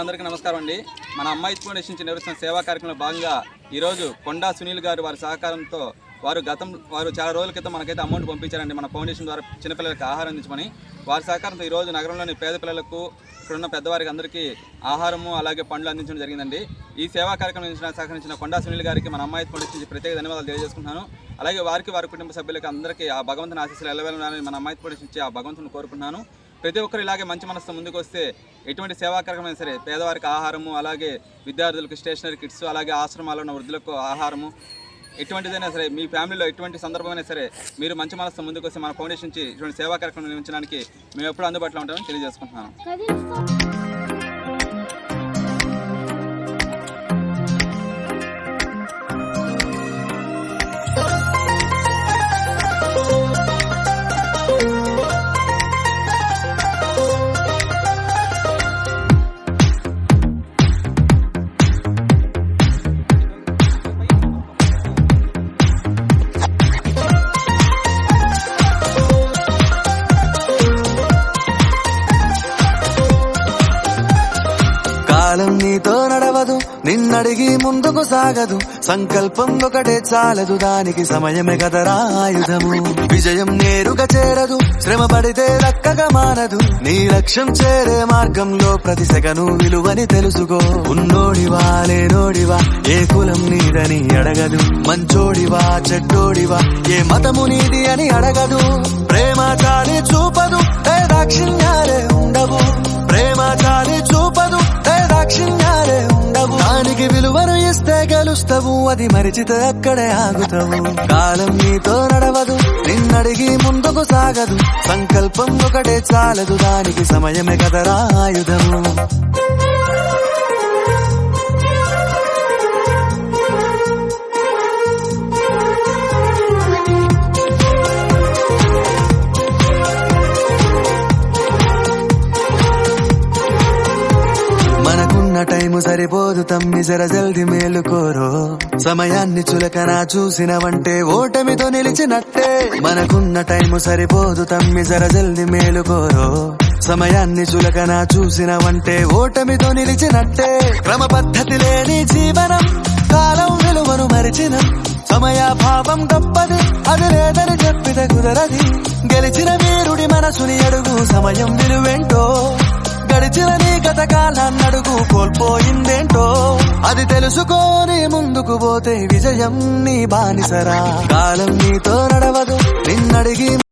అందరికీ నమస్కారం అండి. మన అమ్మాయి ఫౌండేషన్ నుంచి నిర్వహిస్తున్న సేవా కార్యక్రమంలో భాగంగా ఈరోజు కొండా సునీల్ గారు వారి సహకారంతో వారు చాలా రోజుల క్రితం మనకైతే అమౌంట్ పంపించారండి. మన ఫౌండేషన్ ద్వారా చిన్నపిల్లలకి ఆహారం అందించమని. వారి సహకారంతో ఈరోజు నగరంలోని పేద పిల్లలకు ఇక్కడున్న పెద్దవారికి అందరికీ ఆహారము అలాగే పండ్లు అందించడం జరిగిందండి. ఈ సేవా కార్యక్రమం సహకరించిన కొండా సునీల్ గారికి మన అమ్మాయి ఫౌండేషన్ నుంచి ప్రత్యేక ధన్యవాదాలు తెలియజేసుకుంటున్నాను. అలాగే వారి కుటుంబ సభ్యులకి అందరికీ ఆ భగవంతుని ఆశీస్సులు ఎల్లవేళని మన అమ్మాయి ఫౌండేషన్ నుంచి ఆ భగవంతుని కోరుకుంటున్నాను. ప్రతి ఒక్కరు ఇలాగే మంచి మనసుతో ముందుకు వస్తే ఎటువంటి సేవా కార్యక్రమం సరే పేదవారికి ఆహారము, అలాగే విద్యార్థులకు స్టేషనరీ కిట్స్, అలాగే ఆశ్రమాల్లో ఉన్న వృద్ధులకు ఆహారము, ఎటువంటిదైనా సరే మీ ఫ్యామిలీలో ఎటువంటి సందర్భమైనా సరే మీరు మంచి మనసుతో ముందుకు వస్తే మన ఫౌండేషన్ నుంచి ఇటువంటి సేవా కార్యక్రమం నిర్వహించడానికి మేము ఎప్పుడు అందుబాటులో ఉంటామని తెలియజేసుకుంటున్నాను. కాలం నీతో నడవదు, నిన్నడిగి ముందుకు సాగదు, సంకల్పం ఒకటే చాలదు, దానికి సమయమే కదరా ఆయుధము. విజయం నేరుగా చేరదు, శ్రమ పడితే దక్కగా మానదు, నీ లక్ష్యం చేరే మార్గంలో ప్రతి సెకను విలువని తెలుసుకో. ఉన్నోడివా లేనోడివా ఏ కులం నీదని అడగదు, మంచోడివా చెడ్డోడివా ఏ మతము నీది అని అడగదు. ప్రేమ చాలి చూపదు, దాక్షిణ్యాలే ఉండవు, ప్రేమ చాలి చూపదు, దాక్షిణ్యాలే ఉండవు, దానికి విలువను ఇస్తే గెలుస్తావు, అది మరిచితే అక్కడే ఆగుతావు. కాలం నీతో నడవదు, నిన్నడిగి ముందుకు సాగదు, సంకల్పం ఒకటే చాలదు, దానికి సమయమే కదరా ఆయుధము. టైము సరిపోదు తమ్మి, జర జల్ది మేలుకోరో, సమయాన్ని చులకన చూసినవంటే ఓటమితో నిలిచినట్టే. మనకున్న టైము సరిపోదు తమ్మి, జర జల్ది మేలుకోరో, సమయాన్ని చులకన చూసినవంటే ఓటమితో నిలిచినట్టే. క్రమ పద్ధతి లేని జీవనం, కాలం విలువను మరిచినం, సమయాభావం గొప్పది, అది లేదని చెప్పితే కుదరది. గెలిచిన వీరుడి మనసుని అడుగు, సమయం విలువేంటో, గడిచిన నీ గత కాలాన్నడుగు, కోల్పోయిందేంటో అది తెలుసుకొని ముందుకు పోతే విజయం నీ బానిసరా. కాలం నీతో నడవదు, నిన్నడిగి